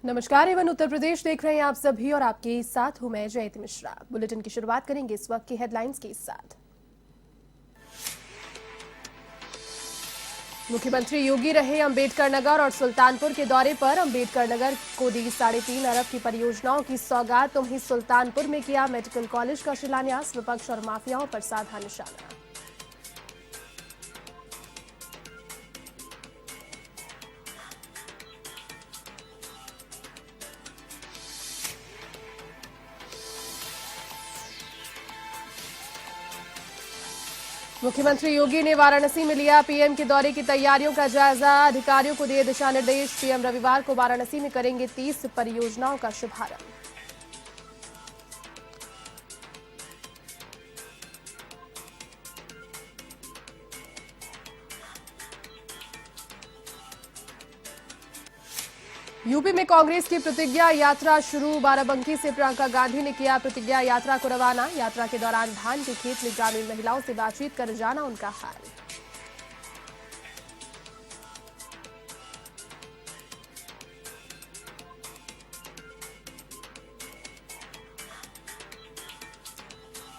नमस्कार एवं उत्तर प्रदेश देख रहे हैं आप सभी और आपके साथ हूं मैं जयति मिश्रा। बुलेटिन की शुरुआत करेंगे इस वक्त की हेडलाइंस के साथ। मुख्यमंत्री योगी रहे अंबेडकर नगर और सुल्तानपुर के दौरे पर। अंबेडकर नगर को दी 3.5 अरब की परियोजनाओं की सौगात। तो वहीं सुल्तानपुर में किया मेडिकल कॉलेज का शिलान्यास। विपक्ष और माफियाओं पर साधा निशाना। मुख्यमंत्री योगी ने वाराणसी में लिया पीएम के दौरे की तैयारियों का जायजा। अधिकारियों को दिए दिशा निर्देश। पीएम रविवार को वाराणसी में करेंगे 30 परियोजनाओं का शुभारंभ। यूपी में कांग्रेस की प्रतिज्ञा यात्रा शुरू। बाराबंकी से प्रियंका गांधी ने किया प्रतिज्ञा यात्रा को रवाना। यात्रा के दौरान धान के खेत में ग्रामीण महिलाओं से बातचीत कर जाना उनका हाल।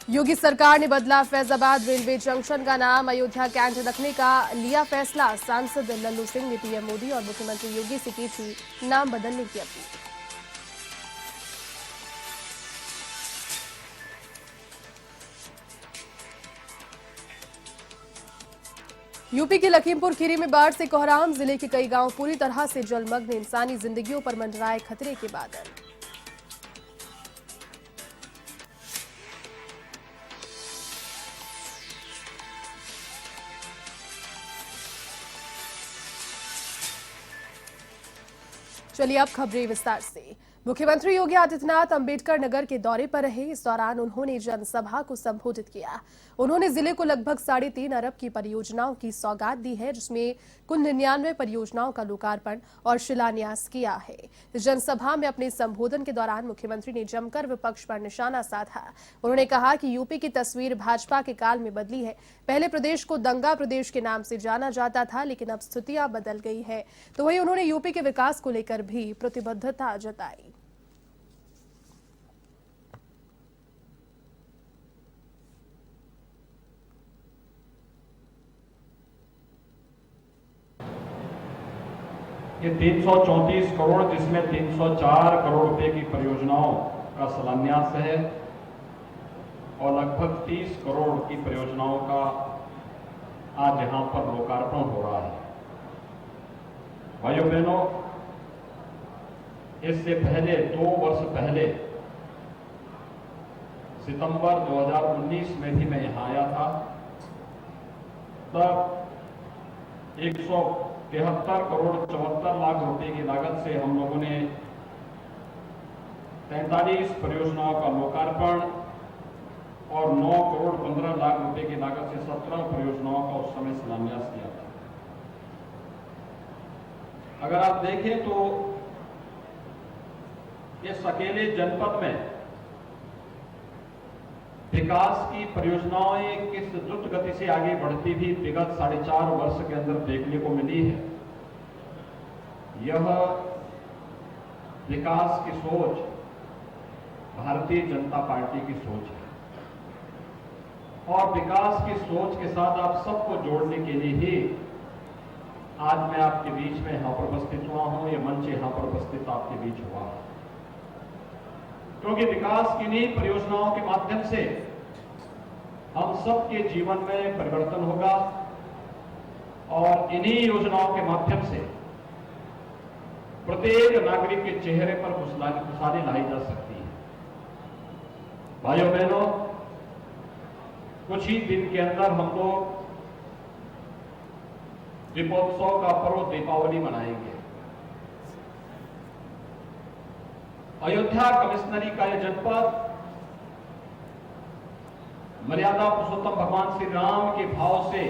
योगी सरकार ने बदला फैजाबाद रेलवे जंक्शन का नाम। अयोध्या कैंट रखने का लिया फैसला। सांसद लल्लू सिंह ने पीएम मोदी और मुख्यमंत्री योगी से की थी नाम बदलने की अपील। यूपी के लखीमपुर खीरी में बाढ़ से कोहराम। जिले के कई गांव पूरी तरह से जलमग्न। इंसानी जिंदगियों पर मंडराए खतरे के बादल। चलिए अब खबरें विस्तार से। मुख्यमंत्री योगी आदित्यनाथ अंबेडकर नगर के दौरे पर रहे। इस दौरान उन्होंने जनसभा को संबोधित किया। उन्होंने जिले को लगभग 3.5 अरब की परियोजनाओं की सौगात दी है, जिसमें कुल 99 परियोजनाओं का लोकार्पण और शिलान्यास किया है। जनसभा में अपने संबोधन के दौरान मुख्यमंत्री ने जमकर विपक्ष पर निशाना साधा। उन्होंने कहा कि यूपी की तस्वीर भाजपा के काल में बदली है। पहले प्रदेश को दंगा प्रदेश के नाम से जाना जाता था, लेकिन अब स्थितियां बदल गई है। तो वहीं उन्होंने यूपी के विकास को लेकर भी प्रतिबद्धता जताई। ये 334 करोड़, जिसमें 304 करोड़ रुपए की परियोजनाओं का शिलान्यास है और लगभग 30 करोड़ की परियोजनाओं का आज यहां पर लोकार्पण हो रहा है। भाइयों बहनों, इससे पहले 2 वर्ष पहले सितंबर 2019 में भी मैं यहां आया था। तब 173 करोड़ 74 लाख रुपए की लागत से हम लोगों ने 43 परियोजनाओं का लोकार्पण और 9 करोड़ 15 लाख रुपए की लागत से 17 परियोजनाओं का उस समय शिलान्यास किया था। अगर आप देखें तो इस अकेले जनपद में विकास की परियोजनाएं किस द्रुत गति से आगे बढ़ती थी विगत 4.5 वर्ष के अंदर देखने को मिली है। यह विकास की सोच भारतीय जनता पार्टी की सोच है और विकास की सोच के साथ आप सबको जोड़ने के लिए ही आज मैं आपके बीच में यहां पर उपस्थित हुआ हूं। यह मंच यहां पर उपस्थित आपके बीच हुआ है क्योंकि विकास की इन्हीं परियोजनाओं के माध्यम से हम सबके जीवन में परिवर्तन होगा और इन्हीं योजनाओं के माध्यम से प्रत्येक नागरिक के चेहरे पर खुशहाली लाई जा सकती है। भाइयों बहनों, कुछ ही दिन के अंदर हम लोग दीपोत्सव का पर्व दीपावली मनाएंगे। अयोध्या कमिश्नरी का यह जनपद मर्यादा पुरुषोत्तम भगवान श्री राम के भाव से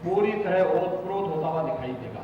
पूरी तरह ओतप्रोत होता हुआ दिखाई देगा।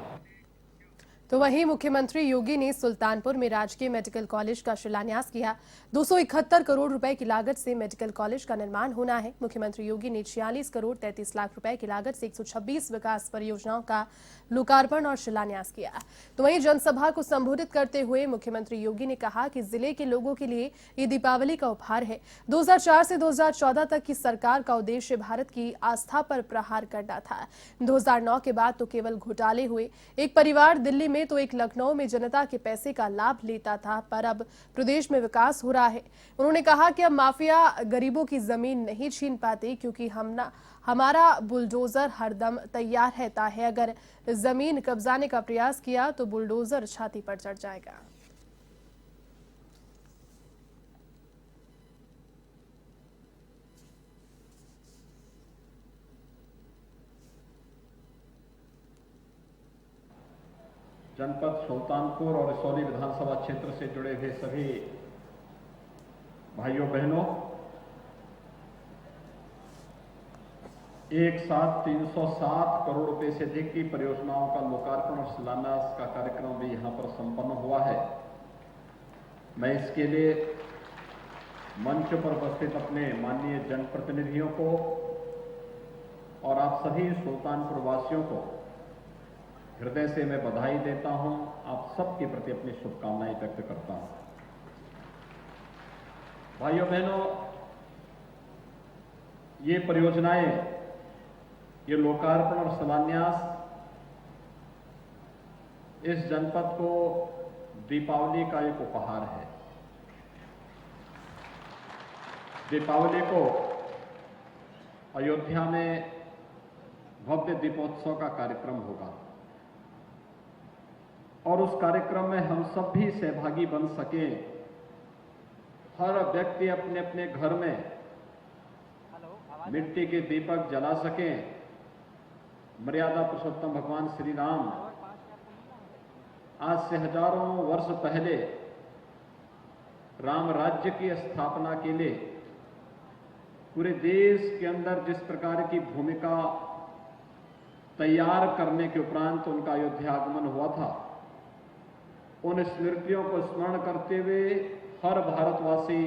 तो वहीं मुख्यमंत्री योगी ने सुल्तानपुर में राजकीय मेडिकल कॉलेज का शिलान्यास किया। 271 करोड़ रुपए की लागत से मेडिकल कॉलेज का निर्माण होना है। मुख्यमंत्री योगी ने 46 करोड़ 33 लाख रुपए की लागत से 126 विकास परियोजनाओं का लोकार्पण और शिलान्यास किया। तो वहीं जनसभा को संबोधित करते हुए मुख्यमंत्री योगी ने कहा कि जिले के लोगों के लिए ये दीपावली का उपहार है। 2004 से 2014 तक की सरकार का उद्देश्य भारत की आस्था पर प्रहार करना था। 2009 के बाद तो केवल घोटाले हुए। एक परिवार दिल्ली में तो एक लखनऊ में जनता के पैसे का लाभ लेता था, पर अब प्रदेश में विकास हो रहा है। उन्होंने कहा कि अब माफिया गरीबों की जमीन नहीं छीन पाते, क्योंकि हमारा बुलडोजर हरदम तैयार रहता है। अगर जमीन कब्जाने का प्रयास किया तो बुलडोजर छाती पर चढ़ जाएगा। जनपद सुल्तानपुर और इसौली विधानसभा क्षेत्र से जुड़े हुए सभी भाइयों बहनों, एक साथ 307 करोड़ रुपए से अधिक की परियोजनाओं का लोकार्पण और शिलान्यास का कार्यक्रम भी यहां पर संपन्न हुआ है। मैं इसके लिए मंच पर उपस्थित अपने माननीय जनप्रतिनिधियों को और आप सभी सुल्तानपुर वासियों को हृदय से मैं बधाई देता हूं। आप सबके प्रति अपनी शुभकामनाएं व्यक्त करता हूं। भाइयों बहनों, ये परियोजनाएं, ये लोकार्पण और शिलान्यास इस जनपद को दीपावली का एक उपहार है। दीपावली को अयोध्या में भव्य दीपोत्सव का कार्यक्रम होगा और उस कार्यक्रम में हम सब भी सहभागी बन सकें। हर व्यक्ति अपने अपने घर में मिट्टी के दीपक जला सकें। मर्यादा पुरुषोत्तम भगवान श्री राम आज से हजारों वर्ष पहले राम राज्य की स्थापना के लिए पूरे देश के अंदर जिस प्रकार की भूमिका तैयार करने के उपरांत उनका अयोध्या आगमन हुआ था, उन स्मृतियों को स्मरण करते हुए हर भारतवासी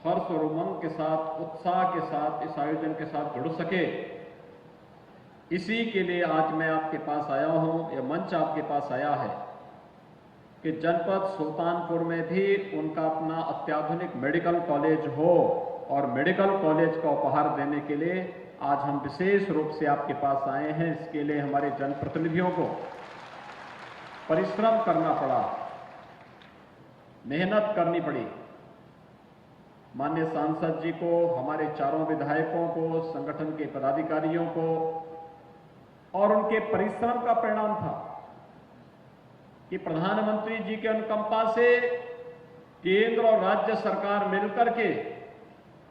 हर्ष और उमंग के साथ, उत्साह के साथ इस आयोजन के साथ जुड़ सके, इसी के लिए आज मैं आपके पास आया हूं। यह मंच आपके पास आया है कि जनपद सुल्तानपुर में भी उनका अपना अत्याधुनिक मेडिकल कॉलेज हो, और मेडिकल कॉलेज का उपहार देने के लिए आज हम विशेष रूप से आपके पास आए हैं। इसके लिए हमारे जनप्रतिनिधियों को परिश्रम करना पड़ा, मेहनत करनी पड़ी। माननीय सांसद जी को, हमारे चारों विधायकों को, संगठन के पदाधिकारियों को, और उनके परिश्रम का परिणाम था कि प्रधानमंत्री जी के अनुकंपा से केंद्र और राज्य सरकार मिलकर के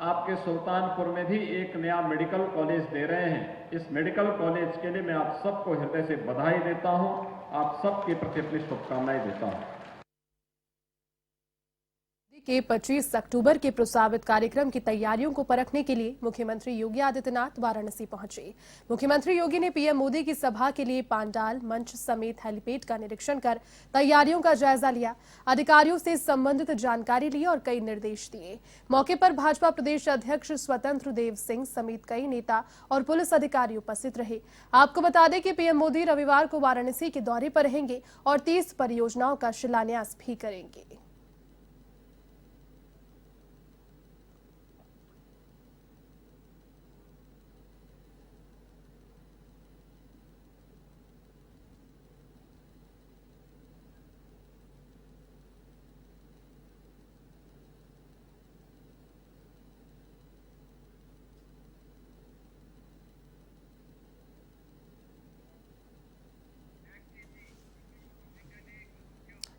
आपके सुल्तानपुर में भी एक नया मेडिकल कॉलेज दे रहे हैं। इस मेडिकल कॉलेज के लिए मैं आप सबको हृदय से बधाई देता हूं, आप सबके प्रति अपनी शुभकामनाएं देता हूं। के 25 अक्टूबर के प्रस्तावित कार्यक्रम की तैयारियों को परखने के लिए मुख्यमंत्री योगी आदित्यनाथ वाराणसी पहुंचे। मुख्यमंत्री योगी ने पीएम मोदी की सभा के लिए पांडाल, मंच समेत हेलीपैड का निरीक्षण कर तैयारियों का जायजा लिया, अधिकारियों से संबंधित जानकारी ली और कई निर्देश दिए। मौके पर भाजपा प्रदेश अध्यक्ष स्वतंत्र देव सिंह समेत कई नेता और पुलिस अधिकारी उपस्थित रहे। आपको बता दें कि पीएम मोदी रविवार को वाराणसी के दौरे पर रहेंगे और 30 परियोजनाओं का शिलान्यास भी करेंगे।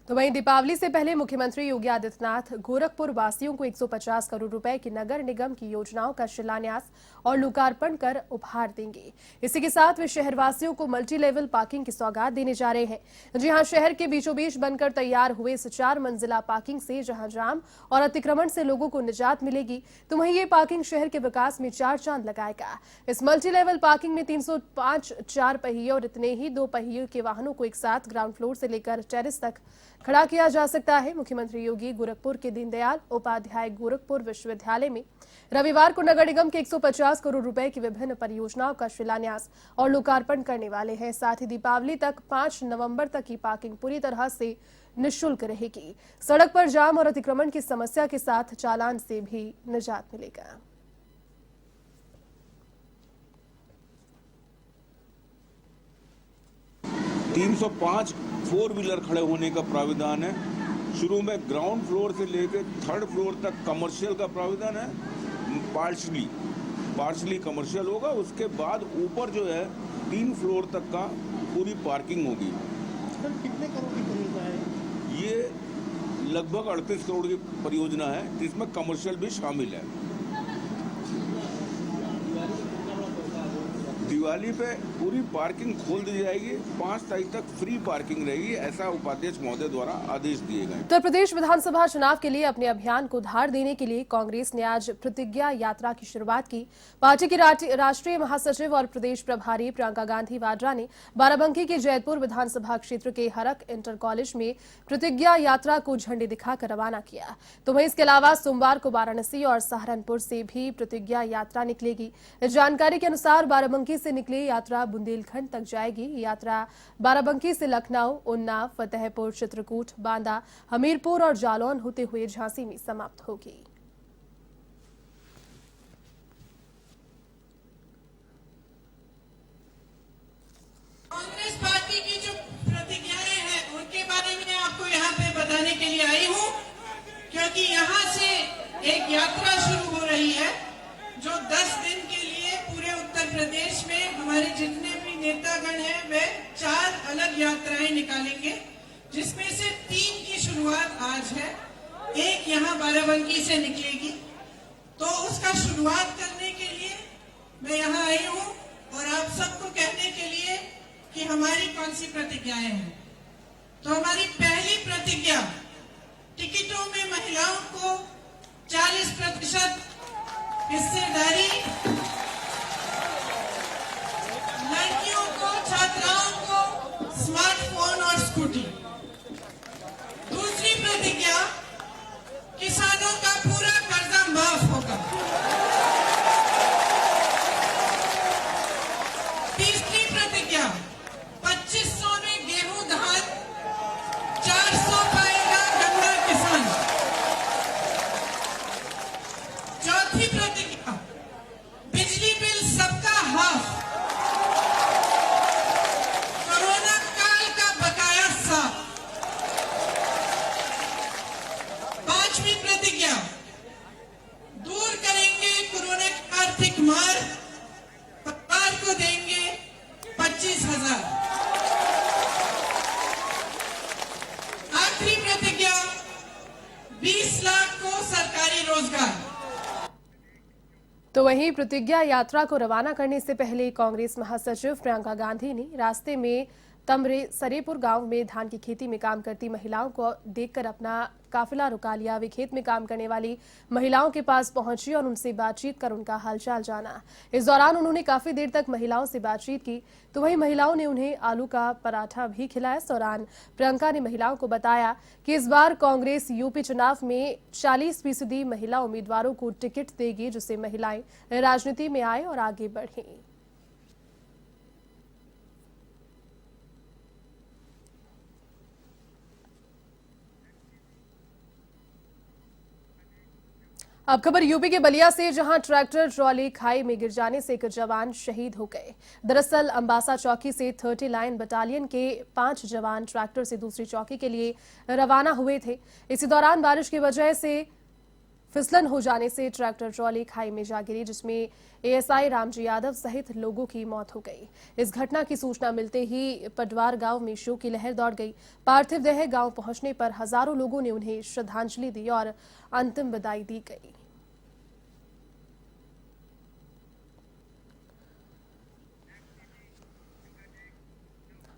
तो वहीं दीपावली से पहले मुख्यमंत्री योगी आदित्यनाथ गोरखपुर वासियों को 150 करोड़ रुपए की नगर निगम की योजनाओं का शिलान्यास और लोकार्पण कर उपहार देंगे। इसी के साथ वे शहरवासियों को मल्टी लेवल पार्किंग की सौगात देने जा रहे हैं। जी हां, शहर के बीचों बीच बनकर तैयार हुए इस 4 मंजिला पार्किंग से जहां जाम और अतिक्रमण से लोगों को निजात मिलेगी, तो वहीं ये पार्किंग शहर के विकास में 4 चांद लगाएगा। इस मल्टी लेवल पार्किंग में 305 4 पहिए और इतने ही 2 पहिए के वाहनों को एक साथ ग्राउंड फ्लोर से लेकर टेरेस तक खड़ा किया जा सकता है। मुख्यमंत्री योगी गोरखपुर के दीनदयाल उपाध्याय गोरखपुर विश्वविद्यालय में रविवार को नगर निगम के 150 करोड़ रुपए की विभिन्न परियोजनाओं का शिलान्यास और लोकार्पण करने वाले हैं। साथ ही दीपावली तक 5 नवंबर तक की पार्किंग पूरी तरह से निःशुल्क रहेगी। सड़क पर जाम और अतिक्रमण की समस्या के साथ चालान से भी निजात मिलेगा। 305 4 व्हीलर खड़े होने का प्राविधान है। शुरू में ग्राउंड फ्लोर से लेकर 3rd फ्लोर तक कमर्शियल का प्राविधान है। पार्शली कमर्शियल होगा। उसके बाद ऊपर जो है 3 फ्लोर तक का पूरी पार्किंग होगी। सर, कितने करोड़ की परियोजना है ये? लगभग 38 करोड़ की परियोजना है, जिसमें कमर्शियल भी शामिल है। दिवाली पे पूरी पार्किंग खोल दी जाएगी। 5 तारीख तक फ्री पार्किंग रहेगी, ऐसा उपाध्यक्ष महोदय द्वारा आदेश दिए गए। उत्तर प्रदेश विधानसभा चुनाव के लिए अपने अभियान को धार देने के लिए कांग्रेस ने आज प्रतिज्ञा यात्रा की शुरुआत की। पार्टी की राष्ट्रीय महासचिव और प्रदेश प्रभारी प्रियंका गांधी वाड्रा ने बाराबंकी के जैतपुर विधानसभा क्षेत्र के हरक इंटर कॉलेज में प्रतिज्ञा यात्रा को झंडी दिखाकर रवाना किया। तो वहीं इसके अलावा सोमवार को वाराणसी और सहारनपुर से भी प्रतिज्ञा यात्रा निकलेगी। इस जानकारी के अनुसार बाराबंकी से निकली यात्रा बुंदेलखंड तक जाएगी। यात्रा बाराबंकी से लखनऊ, उन्नाव, फतेहपुर, चित्रकूट, बांदा, हमीरपुर और जालौन होते हुए झांसी में समाप्त होगी। कांग्रेस पार्टी की जो प्रतिज्ञाएं हैं उनके बारे में आपको यहाँ पे बताने के लिए आई हूँ, क्योंकि यहाँ से एक यात्रा शुरू हो रही है जो 10 दिन के लिए पूरे उत्तर प्रदेश में हमारे जितने भी नेतागण हैं वे 4 अलग यात्राएं निकालेंगे, जिसमें से 3 की शुरुआत आज है। एक यहाँ बाराबंकी से निकलेगी। तो उसका शुरुआत करने के लिए मैं यहाँ आई हूँ और आप सबको कहने के लिए कि हमारी कौन सी प्रतिज्ञाएं हैं। तो हमारी पहली प्रतिज्ञा, टिकटों में महिलाओं को 40% हिस्सेदारी, लड़कियों को, छात्राओं को स्मार्टफोन और स्कूटी। दूसरी प्रतिज्ञा, किसानों का पूरा कर्जा माफ होगा। तीसरी प्रतिज्ञा, 2500 में गेहूं धान, 400 पाएगा गन्ना किसान। चौथी प्रतिज्ञा, बिजली बिल सबका हाफ, कोरोना काल का बकाया साफ। पांचवी प्रतिज्ञा, दूर करेंगे कोरोना की आर्थिक मार, परिवार को देंगे 25,000। आखिरी प्रतिज्ञा, 20 लाख को सरकारी रोजगार। तो वहीं प्रतिज्ञा यात्रा को रवाना करने से पहले कांग्रेस महासचिव प्रियंका गांधी ने रास्ते में सरेपुर गांव में धान की खेती में काम करती महिलाओं को देखकर अपना काफिला रुका लिया। वे खेत में काम करने वाली महिलाओं के पास पहुंची और उनसे बातचीत कर उनका हालचाल जाना। इस दौरान उन्होंने काफी देर तक महिलाओं से बातचीत की। तो वहीं महिलाओं ने उन्हें आलू का पराठा भी खिलाया। इस दौरान प्रियंका ने महिलाओं को बताया कि इस बार कांग्रेस यूपी चुनाव में 40% महिला उम्मीदवारों को टिकट देगी, जिससे महिलाएं राजनीति में आए और आगे बढ़ें। अब खबर यूपी के बलिया से, जहां ट्रैक्टर ट्रॉली खाई में गिर जाने से एक जवान शहीद हो गए। दरअसल अंबासा चौकी से 30 लाइन बटालियन के 5 जवान ट्रैक्टर से दूसरी चौकी के लिए रवाना हुए थे। इसी दौरान बारिश की वजह से फिसलन हो जाने से ट्रैक्टर ट्रॉली खाई में जा गिरी, जिसमें एएसआई रामजी यादव सहित लोगों की मौत हो गई। इस घटना की सूचना मिलते ही पटवार गांव में शोक की लहर दौड़ गई। पार्थिव देह गांव पहुंचने पर हजारों लोगों ने उन्हें श्रद्धांजलि दी और अंतिम विदाई दी गई।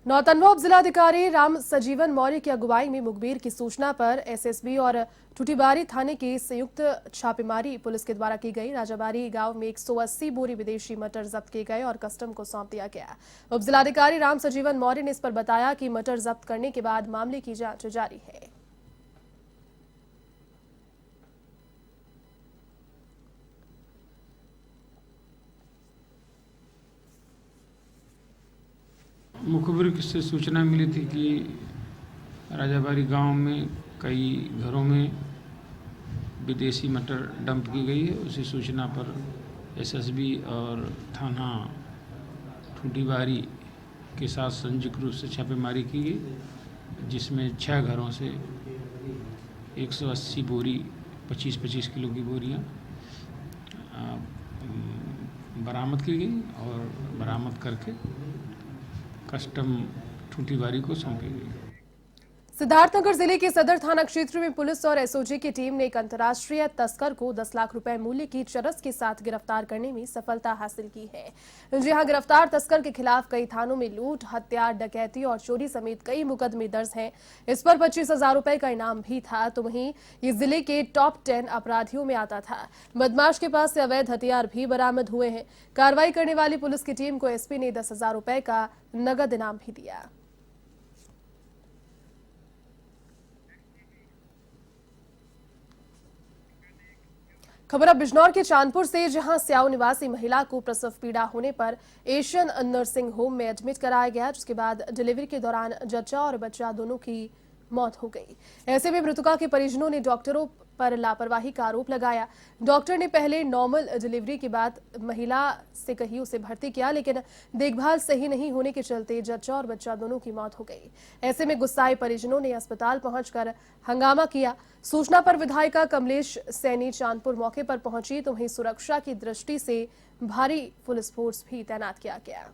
नौतनवा उप जिलाधिकारी राम सजीवन मौर्य की अगुवाई में मुखबिर की सूचना पर एसएसबी और टूटीबारी थाने की संयुक्त छापेमारी पुलिस के द्वारा की गई। राजाबारी गांव में 180 बोरी विदेशी मटर जब्त किए गए और कस्टम को सौंप दिया गया। उप जिलाधिकारी राम सजीवन मौर्य ने इस पर बताया कि मटर जब्त करने के बाद मामले की जांच जारी है। मुखबिर से सूचना मिली थी कि राजाबारी गांव में कई घरों में विदेशी मटर डंप की गई है। उसी सूचना पर एसएसबी और थाना टूटीबारी के साथ संयुक्त रूप से छापेमारी की गई, जिसमें 6 घरों से 180 बोरी 25-25 किलो की बोरियां बरामद की गई और बरामद करके कस्टम टूटीबारी को सौंपी गई। सिद्धार्थनगर जिले के सदर थाना क्षेत्र में पुलिस और एसओजी की टीम ने एक अंतर्राष्ट्रीय तस्कर को 10 लाख रुपए मूल्य की चरस के साथ गिरफ्तार करने में सफलता हासिल की है। जी हां, गिरफ्तार तस्कर के खिलाफ कई थानों में लूट, हत्या, डकैती और चोरी समेत कई मुकदमे दर्ज हैं। इस पर 25,000 रुपए का इनाम भी था। तो वहीं ये जिले के टॉप 10 अपराधियों में आता था। बदमाश के पास से अवैध हथियार भी बरामद हुए हैं। कार्रवाई करने वाली पुलिस की टीम को एसपी ने 10,000 रुपए का नगद इनाम भी दिया। खबर अब बिजनौर के चांदपुर से, जहां स्याऊ निवासी महिला को प्रसव पीड़ा होने पर एशियन नर्सिंग होम में एडमिट कराया गया, जिसके बाद डिलीवरी के दौरान जच्चा और बच्चा दोनों की मौत हो गई। ऐसे में मृतका के परिजनों ने डॉक्टरों पर लापरवाही का आरोप लगाया। डॉक्टर ने पहले नॉर्मल डिलीवरी के बाद महिला से कही उसे भर्ती किया, लेकिन देखभाल सही नहीं होने के चलते जच्चा और बच्चा दोनों की मौत हो गई। ऐसे में गुस्साए परिजनों ने अस्पताल पहुंचकर हंगामा किया। सूचना पर विधायिका कमलेश सैनी चांदपुर मौके पर पहुंची तो वहीं सुरक्षा की दृष्टि से भारी पुलिस फोर्स भी तैनात किया गया।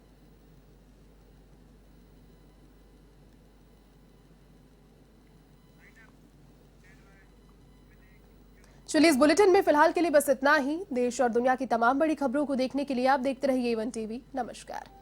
चलिए, इस बुलेटिन में फिलहाल के लिए बस इतना ही। देश और दुनिया की तमाम बड़ी खबरों को देखने के लिए आप देखते रहिए A1 टीवी। नमस्कार।